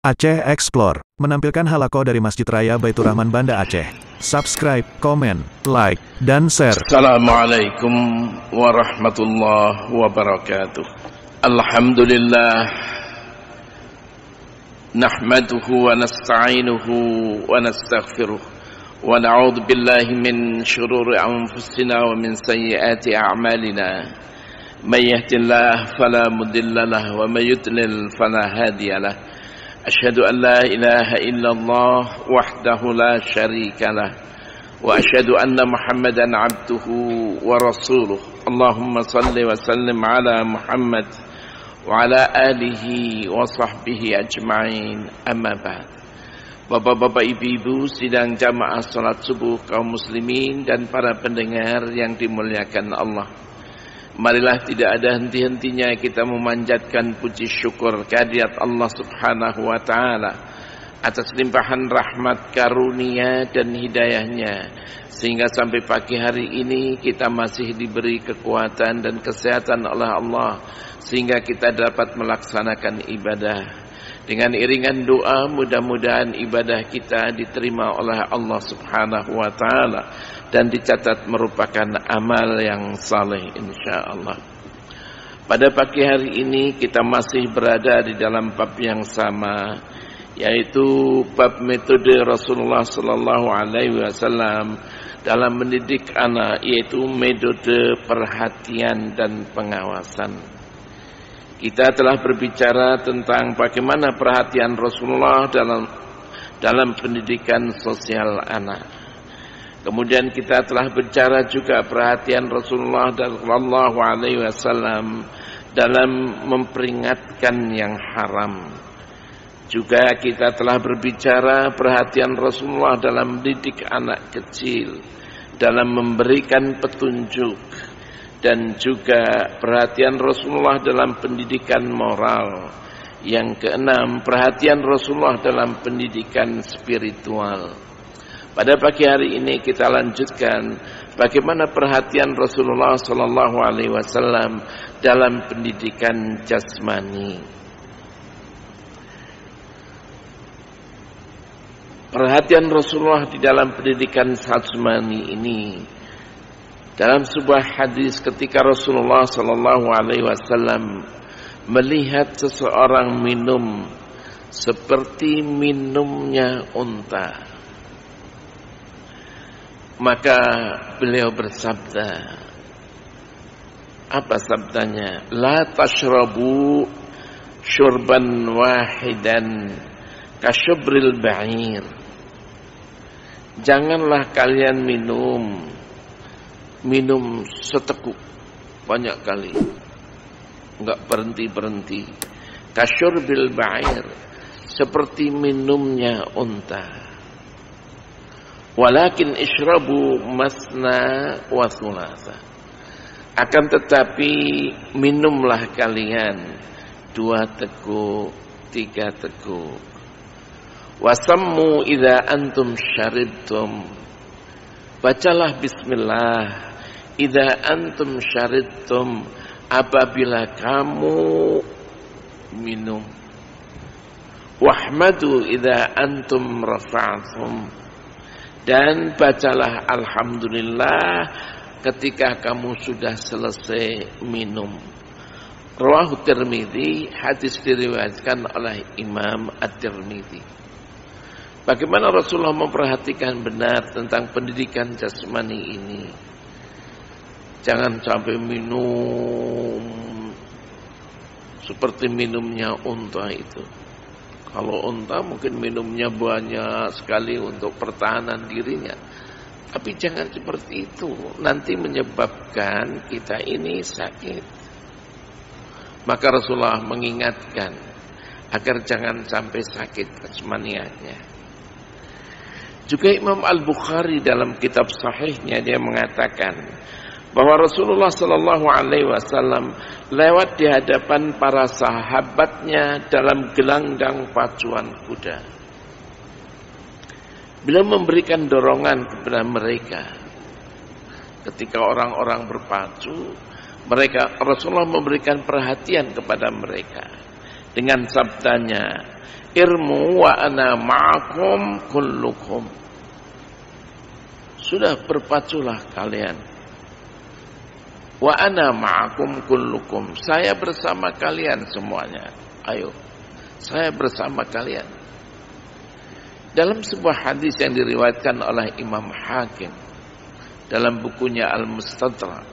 Aceh Explore menampilkan halaqah dari Masjid Raya Baitur Rahman Banda Aceh. Subscribe, komen, like, dan share. Assalamualaikum warahmatullahi wabarakatuh. Alhamdulillah, nahmaduhu wa nasta'inuhu wa nastaghfiruh wa na'udzu billahi min shururi anfusina wa min sayyiati a'malina. May yahdihillahu fala mudilla lahu wa may yudlil fala hadiya lahu. أشهد أن لا إله إلا الله وحده لا شريك له وأشهد أن محمدا عبده ورسوله اللهم صل وسلم على محمد وعلى آله وصحبه أجمعين أما بعد. Bapak-bapak, ibu-ibu sidang jamaah salat subuh kaum muslimin dan para pendengar yang dimuliakan Allah, marilah tidak ada henti-hentinya kita memanjatkan puji syukur kehadirat Allah Subhanahu wa Ta'ala atas limpahan rahmat, karunia dan hidayahnya, sehingga sampai pagi hari ini kita masih diberi kekuatan dan kesehatan oleh Allah, sehingga kita dapat melaksanakan ibadah. Dengan iringan doa, mudah-mudahan ibadah kita diterima oleh Allah Subhanahu wa Ta'ala dan dicatat merupakan amal yang saleh insyaallah. Pada pagi hari ini kita masih berada di dalam bab yang sama, yaitu bab metode Rasulullah sallallahu alaihi wasallam dalam mendidik anak, yaitu metode perhatian dan pengawasan. Kita telah berbicara tentang bagaimana perhatian Rasulullah dalam pendidikan sosial anak. Kemudian kita telah bicara juga perhatian Rasulullah sallallahu alaihi wasallam dalam memperingatkan yang haram. Juga kita telah berbicara perhatian Rasulullah dalam mendidik anak kecil, dalam memberikan petunjuk, dan juga perhatian Rasulullah dalam pendidikan moral. Yang keenam, perhatian Rasulullah dalam pendidikan spiritual. Pada pagi hari ini kita lanjutkan bagaimana perhatian Rasulullah sallallahu alaihi wasallam dalam pendidikan jasmani. Perhatian Rasulullah di dalam pendidikan jasmani ini, dalam sebuah hadis ketika Rasulullah sallallahu alaihi wasallam melihat seseorang minum seperti minumnya unta, maka beliau bersabda, apa sabdanya? La tashrabu syurban wahidan kasyubril ba'ir. Janganlah kalian minum seteguk banyak kali, enggak berhenti-berhenti. Kasyurbil ba'ir, seperti minumnya unta. Walakin ishrabu masna wa thulatha. Akan tetapi minumlah kalian 2 teguk, 3 teguk. Wasammu idza antum syaribtum. Bacalah bismillah idza antum syaribtum, apabila kamu minum. Wahmadu idza antum rafa'tum, dan bacalah alhamdulillah ketika kamu sudah selesai minum. Rawahu Tirmidzi, hadis diriwayatkan oleh Imam At-Tirmidzi. Bagaimana Rasulullah memperhatikan benar tentang pendidikan jasmani ini. Jangan sampai minum seperti minumnya unta itu. Kalau unta mungkin minumnya banyak sekali untuk pertahanan dirinya. Tapi jangan seperti itu, nanti menyebabkan kita ini sakit. Maka Rasulullah mengingatkan agar jangan sampai sakit jasmanianya. Juga Imam Al-Bukhari dalam kitab sahihnya dia mengatakan bahwa Rasulullah sallallahu alaihi wasallam lewat di hadapan para sahabatnya dalam gelanggang pacuan kuda. Beliau memberikan dorongan kepada mereka. Ketika orang-orang berpacu, Rasulullah memberikan perhatian kepada mereka dengan sabdanya, irmu wa ana ma'akum kullukum. Sudah berpaculah kalian. Wa ana ma'akum kullukum. Saya bersama kalian semuanya. Ayo, saya bersama kalian. Dalam sebuah hadis yang diriwayatkan oleh Imam Hakim dalam bukunya Al-Mustadrak,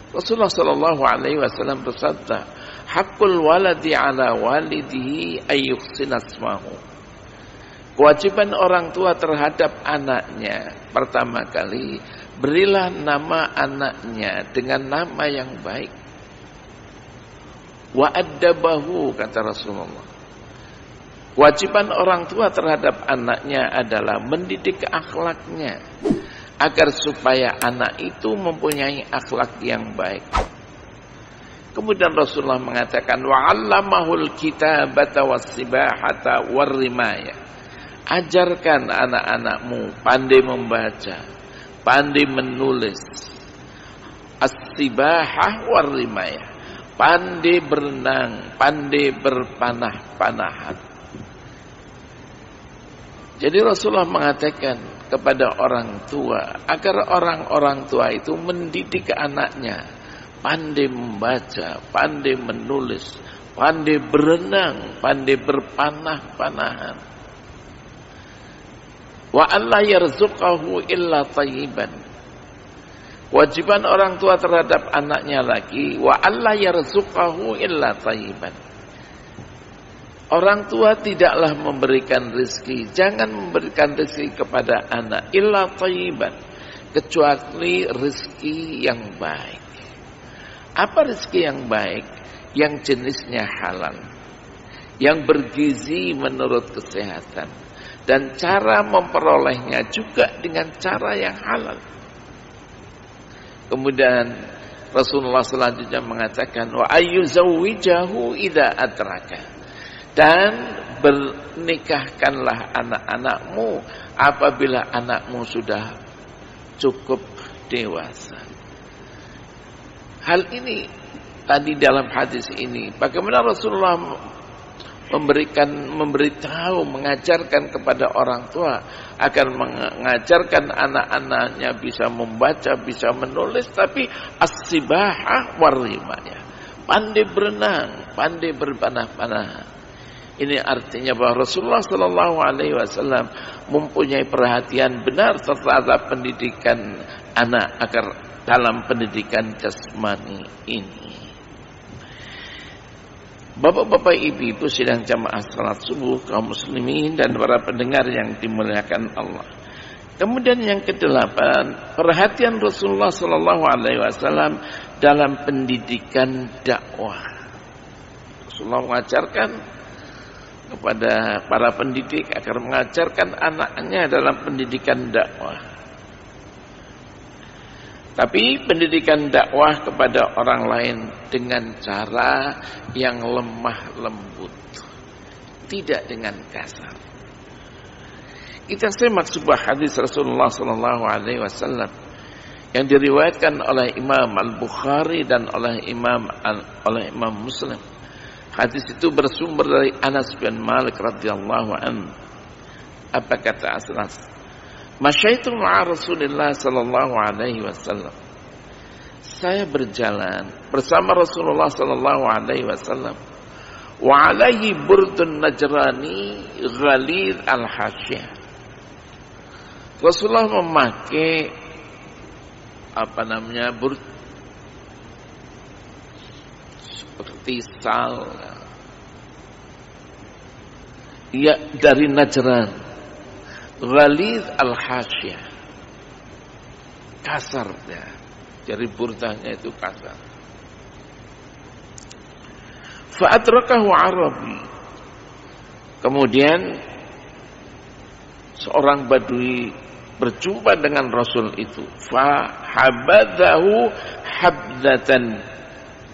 Rasulullah sallallahu alaihi wasallam bersabda, "Haqqul waladi 'ala walidihi ay yuhsina ismahu." Kewajiban orang tua terhadap anaknya, pertama kali, berilah nama anaknya dengan nama yang baik. Wa addabahu, kata Rasulullah. Kewajiban orang tua terhadap anaknya adalah mendidik akhlaknya, agar supaya anak itu mempunyai akhlak yang baik. Kemudian Rasulullah mengatakan, wa 'allamahul kitabata was-sibahata war-rimayah. Ajarkan anak-anakmu pandai membaca, pandai menulis, as-sibahah war-rimayah, pandai berenang, pandai berpanah-panahan. Jadi Rasulullah mengatakan kepada orang tua, agar orang-orang tua itu mendidik anaknya, pandai membaca, pandai menulis, pandai berenang, pandai berpanah-panahan. Wa alla yarzuqahu illa thayyiban. Kewajiban orang tua terhadap anaknya lagi, wa alla yarzuqahu illa thayyiban. Orang tua tidaklah memberikan rezeki, jangan memberikan rezeki kepada anak illa thayyiban, kecuali rezeki yang baik. Apa rezeki yang baik? Yang jenisnya halal, yang bergizi menurut kesehatan, dan cara memperolehnya juga dengan cara yang halal. Kemudian Rasulullah selanjutnya mengatakan, wa ayyuzawwijahu idza adraka. Dan bernikahkanlah anak-anakmu apabila anakmu sudah cukup dewasa. Hal ini tadi dalam hadis ini, bagaimana Rasulullah memberitahu, mengajarkan kepada orang tua agar mengajarkan anak-anaknya bisa membaca, bisa menulis, tapi as-sibahah war-rimayah, pandai berenang, pandai berpanah-panah. Ini artinya bahwa Rasulullah sallallahu alaihi wasallam mempunyai perhatian benar terhadap pendidikan anak agar dalam pendidikan jasmani ini. Bapak-bapak, ibu-ibu sidang jamaah salat subuh, kaum muslimin dan para pendengar yang dimuliakan Allah. Kemudian yang kedelapan, perhatian Rasulullah sallallahu alaihi wasallam dalam pendidikan dakwah. Rasulullah mengajarkan kepada para pendidik agar mengajarkan anaknya dalam pendidikan dakwah. Tapi pendidikan dakwah kepada orang lain dengan cara yang lemah lembut, tidak dengan kasar. Kita simak sebuah hadis Rasulullah sallallahu alaihi wasallam yang diriwayatkan oleh Imam Al-Bukhari dan oleh Imam Muslim. Hadis itu bersumber dari Anas bin Malik radhiyallahu anhu. Apa kata Anas? Masyaitu ma'a Rasulillah sallallahu alaihi wasallam. Saya berjalan bersama Rasulullah sallallahu alaihi wasallam. Wa alaihi burdun najrani ghalid al-hasyah. Rasulullah memakai burd seperti sal, ya, dari Najran. Ghalid al-hasyah, kasar ya, jadi burdahnya itu kasar. Fa'adrakahu Arabi. Kemudian seorang Badui berjumpa dengan Rasul itu. Fahabadahu habdatan.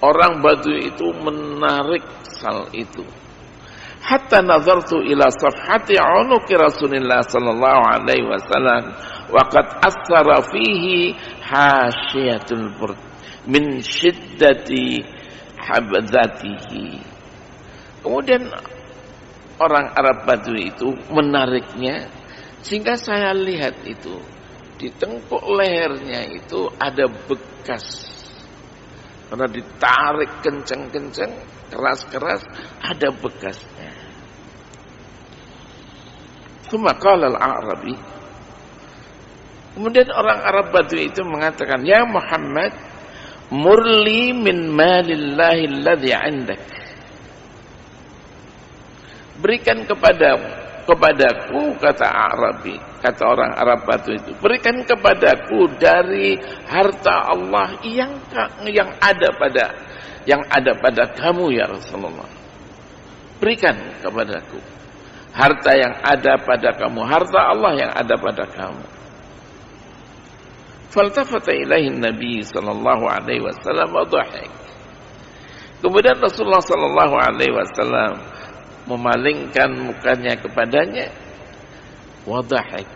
Orang Badui itu menarik sal itu. Hatta nazartu ila safhati unuqi Rasulillah sallallahu alaihi wasallam wa qad asara fihi hasyiatul burd min syiddati habdatihi. Kemudian orang Arab Badui itu menariknya, sehingga saya lihat itu di tengkuk lehernya itu ada bekas. Karena ditarik kencang-kencang, keras-keras, ada bekasnya. Qala al-A'rabi. Kemudian orang Arab Badui itu mengatakan, "Ya Muhammad, murli min malillahi alladhi 'indak." Berikan kepadaku, kata Arabi, kata orang Arab Badui itu, berikan kepadaku dari harta Allah yang ada pada kamu ya Rasulullah. Berikan kepadaku harta yang ada pada kamu, harta Allah yang ada pada kamu. Faltafata ilaihi Nabi sallallahu alaihi wasallam wa dhahik. Kemudian Rasulullah sallallahu alaihi wasallam memalingkan mukanya kepadanya, wa dhahik,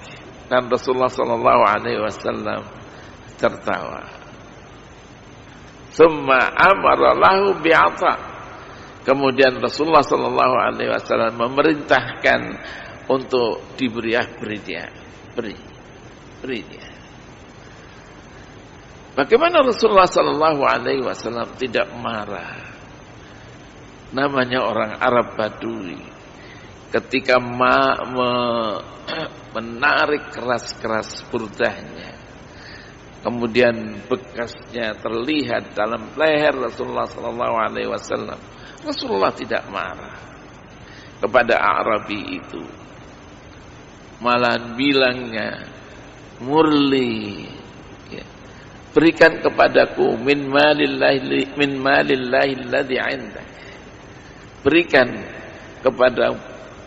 dan Rasulullah sallallahu alaihi wasallam tertawa. Thumma amara lahu bi'ata. Kemudian Rasulullah sallallahu alaihi wasallam memerintahkan untuk beri dia. Bagaimana Rasulullah sallallahu alaihi wasallam tidak marah? Namanya orang Arab Badui. Ketika menarik keras-keras burdahnya, kemudian bekasnya terlihat dalam leher Rasulullah sallallahu alaihi wasallam. Rasulullah tidak marah kepada Arabi itu. Malah bilangnya, "Murli, berikan kepadaku min malillahi alladhi 'indak." Berikan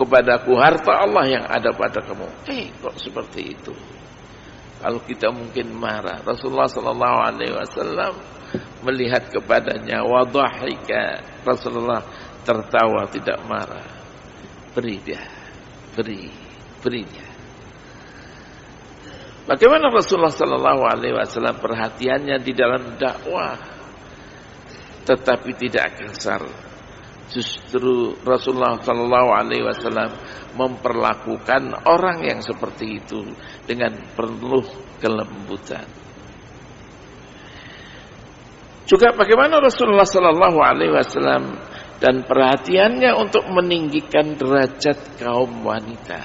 kepadaku harta Allah yang ada pada kamu. Kok seperti itu? Kalau kita mungkin marah. Rasulullah sallallahu alaihi wasallam melihat kepadanya, wa dhahika. Rasulullah tertawa, tidak marah. Beri dia. Bagaimana Rasulullah sallallahu alaihi wasallam perhatiannya di dalam dakwah, tetapi tidak kasar. Justru Rasulullah sallallahu alaihi wasallam memperlakukan orang yang seperti itu dengan penuh kelembutan. Juga bagaimana Rasulullah sallallahu alaihi wasallam dan perhatiannya untuk meninggikan derajat kaum wanita.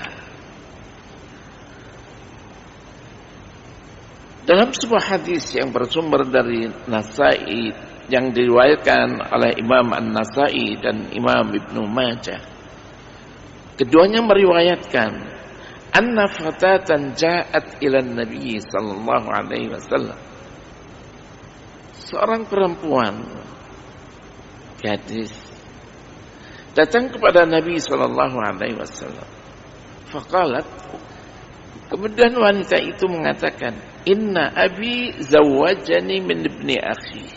Dalam sebuah hadis yang bersumber dari Nasa'i, yang diriwayatkan oleh Imam An-Nasa'i dan Imam Ibnu Majah, keduanya meriwayatkan, anna fatatan ja'at ila Nabi sallallahu alaihi wasallam. Seorang perempuan, gadis, datang kepada Nabi sallallahu alaihi wasallam. Faqalat, kemudian wanita itu mengatakan, "Inna abi zawwajani min ibni akhi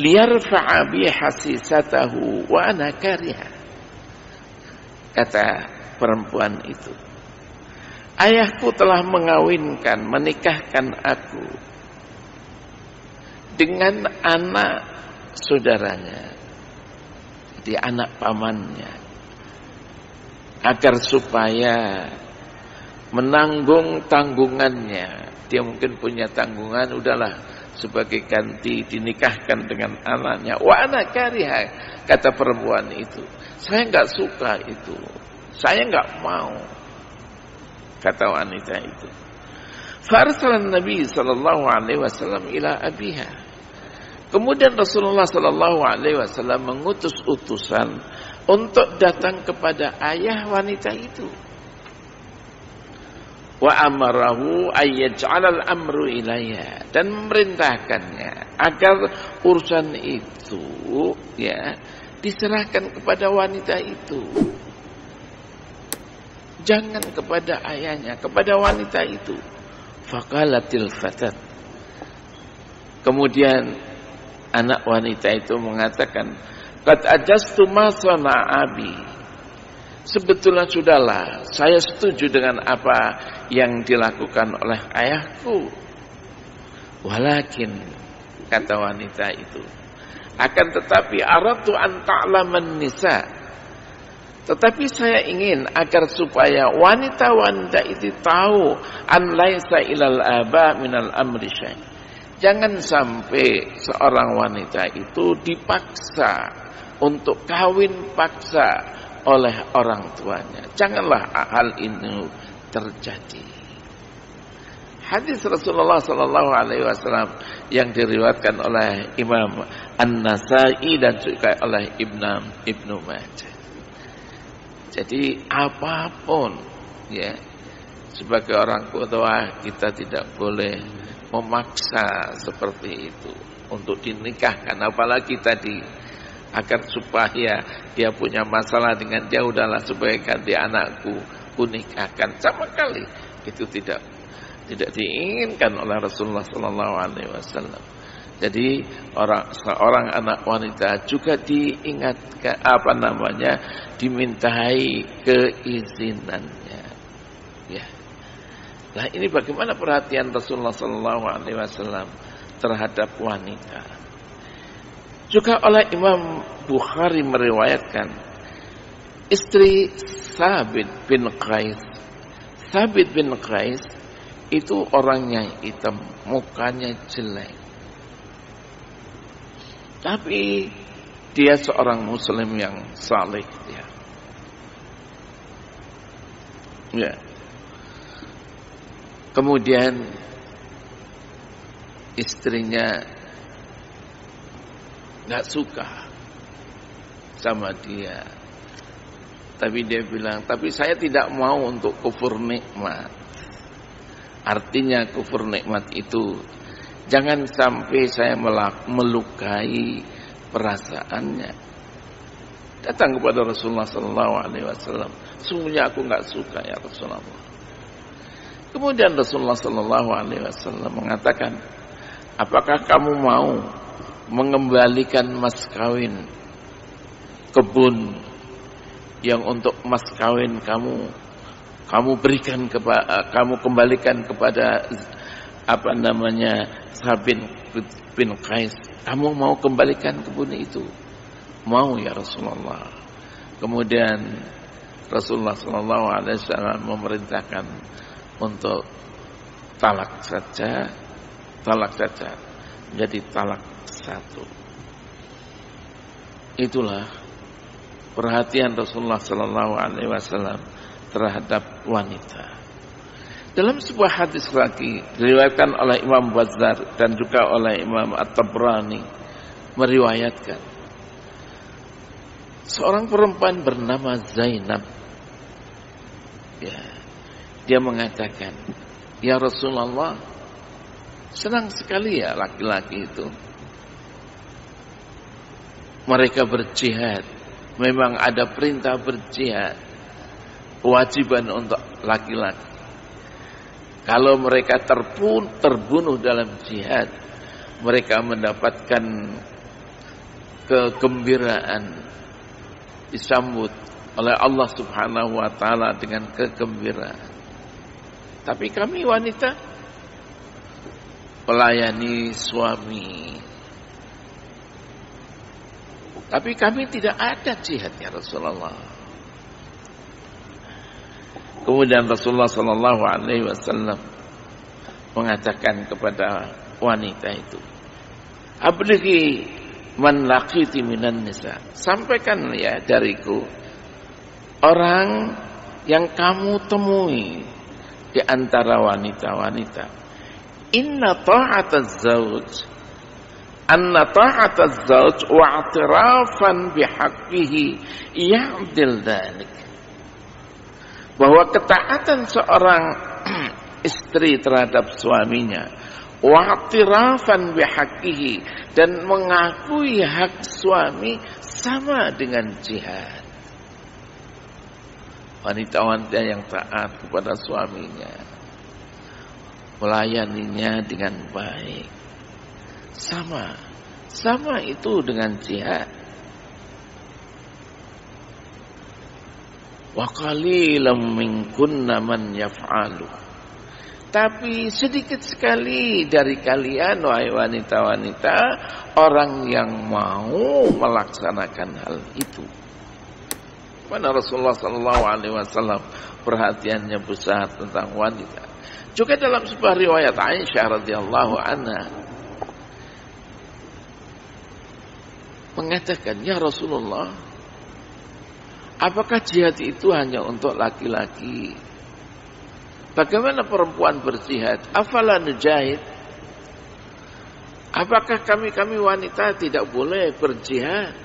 liyarfa'a bi hasisatahu wa ana kariha." Kata perempuan itu, "Ayahku telah menikahkan aku dengan anak saudaranya, di anak pamannya, agar supaya menanggung tanggungannya. Dia mungkin punya tanggungan, udahlah sebagai ganti dinikahkan dengan anaknya. Wa ana kariha," kata perempuan itu, "saya enggak suka itu. Saya enggak mau." Kata wanita itu. Farsalan Nabi sallallahu alaihi wasallam ila abiha. Kemudian Rasulullah sallallahu alaihi wasallam mengutus utusan untuk datang kepada ayah wanita itu. Wa amarahu ayyaj'alal amru ilayya, dan memerintahkannya agar urusan itu diserahkan kepada wanita itu. Jangan kepada ayahnya, kepada wanita itu. Faqalatil fatat. Kemudian anak wanita itu mengatakan, "Qad ajastu ma sana'a abi." Sebetulnya sudahlah, saya setuju dengan apa yang dilakukan oleh ayahku. Walakin, kata wanita itu, akan tetapi aradtu an ta'laman nisa. Tetapi saya ingin agar supaya wanita-wanita itu tahu an laisa ilal aba minal amri syai'. Jangan sampai seorang wanita itu dipaksa untuk kawin paksa oleh orang tuanya. Janganlah hal ini terjadi. Hadis Rasulullah sallallahu alaihi wasallam yang diriwayatkan oleh Imam An-Nasa'i dan juga oleh Ibnu Majah. Jadi apapun ya, sebagai orang tua kita tidak boleh memaksa seperti itu untuk dinikahkan, apalagi tadi agar supaya dia punya masalah dengan dia, udahlah supaya ganti anakku kunikahkan, sama kali itu tidak diinginkan oleh Rasulullah sallallahu alaihi wasallam. Jadi seorang anak wanita juga diingatkan dimintai keizinannya. Ya. Nah, ini bagaimana perhatian Rasulullah sallallahu alaihi wasallam terhadap wanita. Juga oleh Imam Bukhari meriwayatkan istri Thabit bin Qais. Thabit bin Qais itu orangnya hitam, mukanya jelek. Tapi dia seorang muslim yang saleh ya. Ya. Kemudian istrinya enggak suka sama dia. Tapi dia bilang, "Tapi saya tidak mau untuk kufur nikmat." Artinya kufur nikmat itu jangan sampai saya melukai perasaannya. Datang kepada Rasulullah sallallahu alaihi wasallam, "Sungguhnya aku enggak suka ya Rasulullah." Kemudian Rasulullah sallallahu alaihi wasallam mengatakan, "Apakah kamu mau mengembalikan mas kawin kebun yang untuk mas kawin kamu berikan kamu kembalikan kepada Thabit bin Qais. Kamu mau kembalikan kebun itu?" "Mau ya Rasulullah." Kemudian Rasulullah sallallahu alaihi wasallam memerintahkan untuk talak saja, menjadi talak satu. Itulah perhatian Rasulullah sallallahu alaihi wasallam terhadap wanita. Dalam sebuah hadis lagi diriwayatkan oleh Imam Bazzar dan juga oleh Imam At-Tabrani meriwayatkan seorang perempuan bernama Zainab. Ya, dia mengatakan, "Ya Rasulullah, senang sekali ya laki-laki itu. Mereka berjihad. Memang ada perintah berjihad, kewajiban untuk laki-laki. Kalau mereka terbunuh dalam jihad, mereka mendapatkan kegembiraan, disambut oleh Allah Subhanahu wa taala dengan kegembiraan. Tapi kami wanita melayani suami. Tapi kami tidak ada jihad ya Rasulullah." Kemudian Rasulullah sallallahu alaihi wasallam mengatakan kepada wanita itu, "Ablighi man laqiti minan nisa." Sampaikan ya dariku orang yang kamu temui di antara wanita-wanita. Anna ta'ataz zawj wa i'tirafan bihaqqihi ya'dil dzalik. Bahwa ketaatan seorang istri terhadap suaminya, wa'tirafan bihaqqihi, dan mengakui hak suami sama dengan jihad. Wanita-wanita yang taat kepada suaminya, melayaninya dengan baik, sama itu dengan jihad. Wa qalilan minkunna man yaf'alu. Tapi sedikit sekali dari kalian wahai wanita-wanita orang yang mau melaksanakan hal itu. Mana Rasulullah sallallahu alaihi wasallam perhatiannya besar tentang wanita. Juga dalam sebuah riwayat Aisyah radhiyallahu anha mengatakan, "Ya Rasulullah, apakah jihad itu hanya untuk laki-laki? Bagaimana perempuan berjihad? Afala nujahid? Apakah kami wanita tidak boleh berjihad?"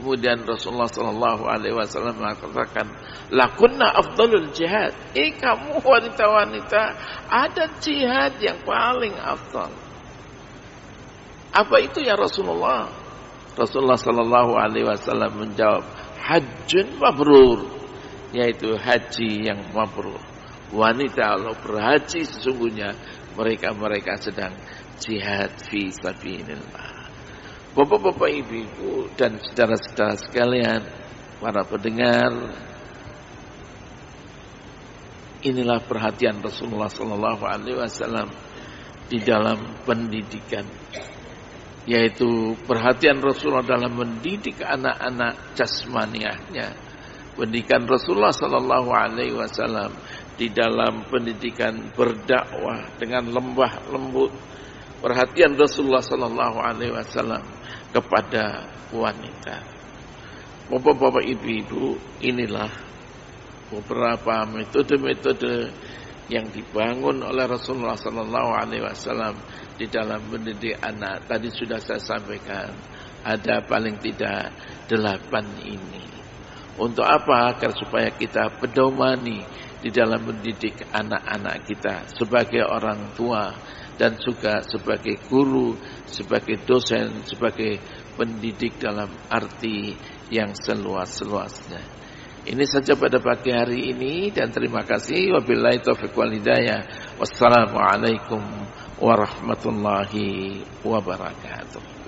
Kemudian Rasulullah sallallahu alaihi wasallam mengatakan, "Lakunna afdalul jihad." Kamu wanita-wanita ada jihad yang paling afdal. Apa itu ya Rasulullah? Rasulullah sallallahu alaihi wasallam menjawab, "Hajjun mabrur," yaitu haji yang mabrur. Wanita kalau berhaji sesungguhnya mereka sedang jihad fi sabilillah. Bapak-bapak, ibu-ibu dan saudara-saudara sekalian, para pendengar, inilah perhatian Rasulullah sallallahu alaihi wasallam di dalam pendidikan, yaitu perhatian Rasulullah dalam mendidik anak-anak jasmaniahnya. Pendidikan Rasulullah sallallahu alaihi wasallam di dalam pendidikan berdakwah dengan lembah lembut. Perhatian Rasulullah sallallahu alaihi wasallam kepada wanita. Bapak-bapak, ibu-ibu, inilah beberapa metode-metode yang dibangun oleh Rasulullah sallallahu alaihi wasallam di dalam mendidik anak. Tadi sudah saya sampaikan, ada paling tidak 8 ini. Untuk apa? Agar supaya kita pedomani di dalam mendidik anak-anak kita sebagai orang tua dan juga sebagai guru, sebagai dosen, sebagai pendidik dalam arti yang seluas-luasnya. Ini saja pada pagi hari ini dan terima kasih. Wabillahi taufiq wal hidayah. Wassalamualaikum warahmatullahi wabarakatuh.